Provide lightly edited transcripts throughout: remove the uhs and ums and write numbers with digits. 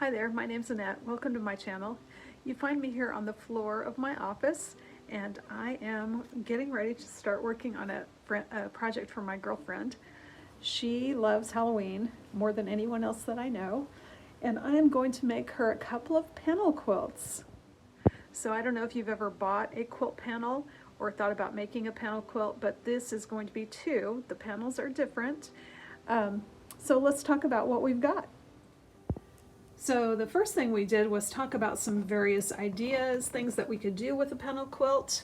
Hi there, my name's Annette. Welcome to my channel. You find me here on the floor of my office, and I am getting ready to start working on a project for my girlfriend. She loves Halloween more than anyone else that I know, and I am going to make her a couple of panel quilts. So I don't know if you've ever bought a quilt panel or thought about making a panel quilt, but this is going to be two. The panels are different. So let's talk about what we've got. So the first thing we did was talk about some various ideas, things that we could do with a panel quilt.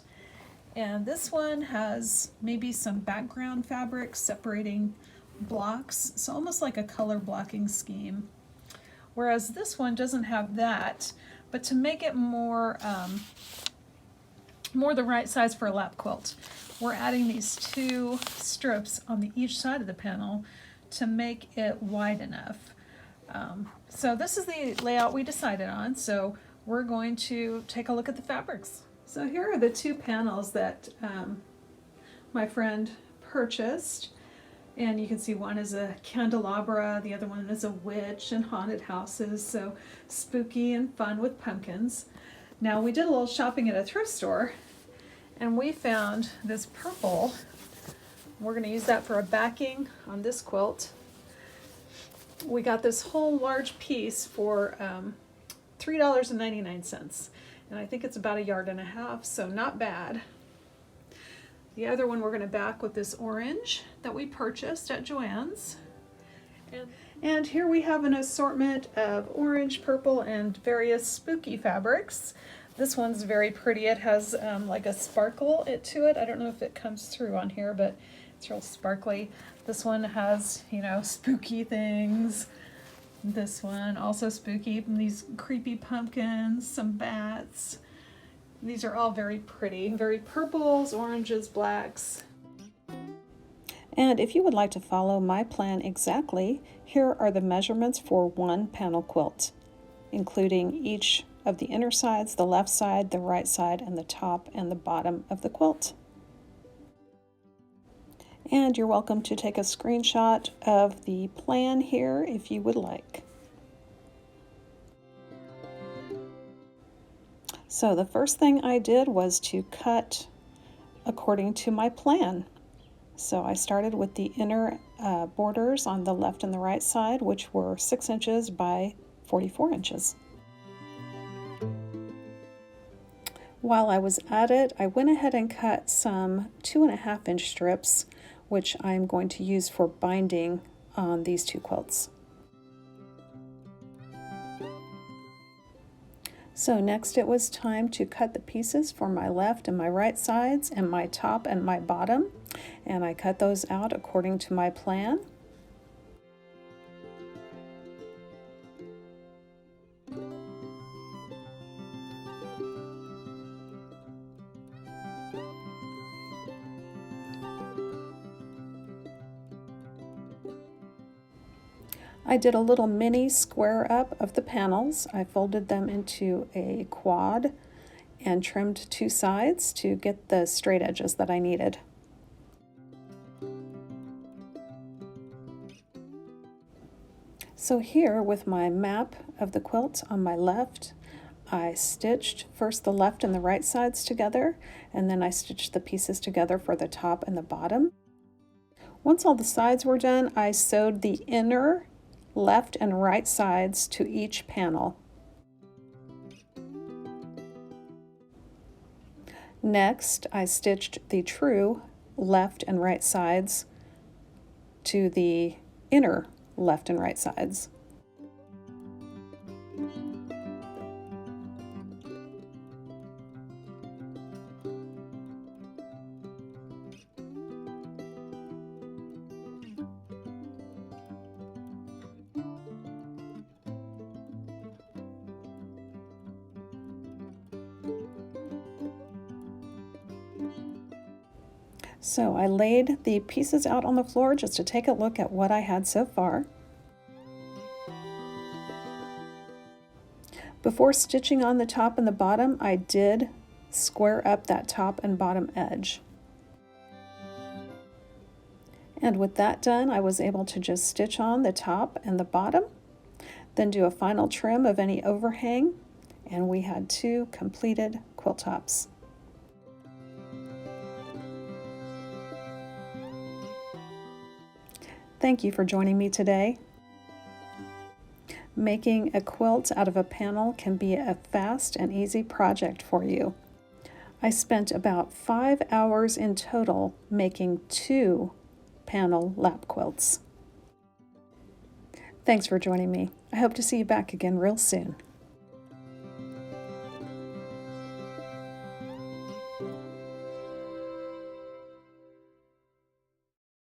And this one has maybe some background fabric separating blocks, so almost like a color blocking scheme. Whereas this one doesn't have that, but to make it more the right size for a lap quilt, we're adding these two strips on each side of the panel to make it wide enough. So this is the layout we decided on, so we're going to take a look at the fabrics. So here are the two panels that my friend purchased, and you can see one is a candelabra, the other one is a witch and haunted houses, so spooky and fun with pumpkins. Now we did a little shopping at a thrift store, and we found this purple. We're going to use that for a backing on this quilt. We got this whole large piece for $3.99, and I think it's about 1.5 yards, so not bad. The other one we're going to back with this orange that we purchased at Joann's. And here we have an assortment of orange, purple, and various spooky fabrics. This one's very pretty. It has like a sparkle to it. I don't know if it comes through on here, but it's real sparkly. This one has, spooky things. This one also spooky. And these creepy pumpkins, some bats. These are all very pretty. Very purples, oranges, blacks. And if you would like to follow my plan exactly, here are the measurements for one panel quilt, including each of the inner sides, the left side, the right side, and the top and the bottom of the quilt. And you're welcome to take a screenshot of the plan here if you would like. So the first thing I did was to cut according to my plan. So I started with the inner borders on the left and the right side, which were 6 inches by 44 inches. While I was at it, I went ahead and cut some 2.5-inch strips, which I'm going to use for binding on these two quilts. So next it was time to cut the pieces for my left and my right sides and my top and my bottom, and I cut those out according to my plan. I did a little mini square up of the panels. I folded them into a quad and trimmed 2 sides to get the straight edges that I needed. So here with my map of the quilt on my left, I stitched first the left and the right sides together, and then I stitched the pieces together for the top and the bottom. Once all the sides were done, I sewed the inner left and right sides to each panel. Next, I stitched the true left and right sides to the inner left and right sides. So I laid the pieces out on the floor just to take a look at what I had so far. Before stitching on the top and the bottom, I did square up that top and bottom edge. And with that done, I was able to just stitch on the top and the bottom. then do a final trim of any overhang, and we had 2 completed quilt tops. Thank you for joining me today. Making a quilt out of a panel can be a fast and easy project for you. I spent about 5 hours in total making 2 panel lap quilts. Thanks for joining me. I hope to see you back again real soon.